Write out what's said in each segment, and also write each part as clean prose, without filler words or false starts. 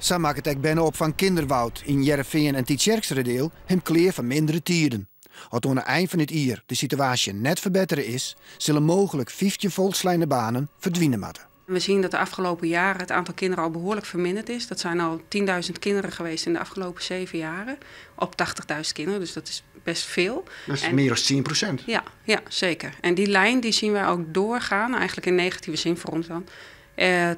Zo maakt het binnenopvang Kinderwoud in Jereveen en Tietjerksredeel hem kleer van mindere tijden. Als aan het eind van het jaar de situatie net verbeteren is, zullen mogelijk 15 volkslijnen banen verdwijnen moeten. We zien dat de afgelopen jaren het aantal kinderen al behoorlijk verminderd is. Dat zijn al 10.000 kinderen geweest in de afgelopen 7 jaren. Op 80.000 kinderen, dus dat is best veel. Dat is meer dan 10%. Ja, zeker. En die lijn die zien wij ook doorgaan, eigenlijk in negatieve zin voor ons dan.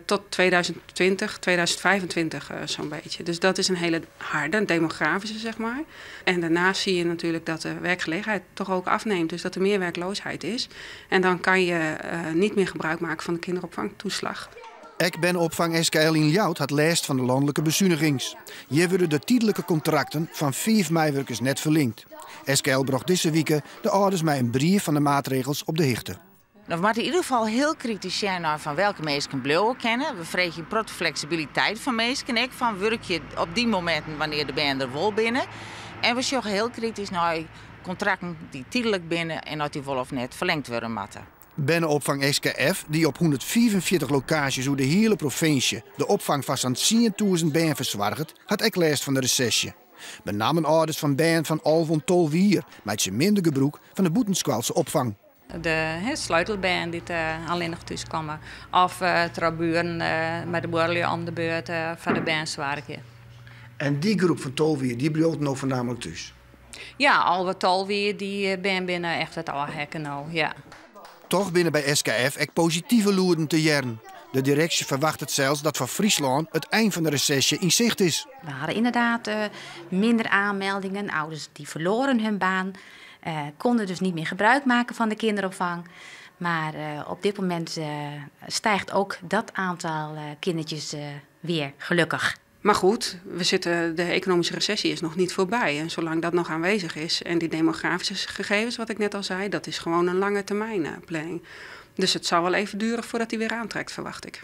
Tot 2020, 2025 zo'n beetje. Dus dat is een hele harde, een demografische zeg maar. En daarnaast zie je natuurlijk dat de werkgelegenheid toch ook afneemt. Dus dat er meer werkloosheid is. En dan kan je niet meer gebruik maken van de kinderopvangtoeslag. Ik ben opvang SKL in Ljouwt had lijst van de landelijke bezuinigings. Hier worden de tijdelijke contracten van 5 meiwerkers net verlengd. SKL bracht deze week de ouders mij een brief van de maatregels op de hichte. We moeten in ieder geval heel kritisch zijn naar van welke mensen blijven kennen. We vragen grote flexibiliteit van mensen. Van werk je op die momenten wanneer de band er wel binnen. En we zijn heel kritisch naar contracten die tijdelijk binnen en dat die wel of net verlengd worden moeten. Binnenopvang SKF, die op 144 locaties over de hele provincie de opvang van zo'n 10.000 band verzorgt, had ik last van de recessie. Met name ouders van band van Alvon Tolwier, met zijn minder gebruik van de Boetenskwalse opvang. De sleutelband die alleen nog thuis komen. Of traburen met de boerlijke om de beurt van de band werken. En die groep van Tolwier, die blijft nog voornamelijk thuis? Ja, al wat Tolwier die ben binnen echt het al hekken nou, ja. Toch binnen bij SKF ook positieve loeren te jaren. De directie verwacht het zelfs dat voor Friesland het eind van de recessie in zicht is. We hadden inderdaad minder aanmeldingen. Ouders die verloren hun baan. Konden dus niet meer gebruik maken van de kinderopvang. Maar op dit moment stijgt ook dat aantal kindertjes weer, gelukkig. Maar goed, de economische recessie is nog niet voorbij. En zolang dat nog aanwezig is en die demografische gegevens, wat ik net al zei, dat is gewoon een lange termijn planning. Dus het zal wel even duren voordat die weer aantrekt, verwacht ik.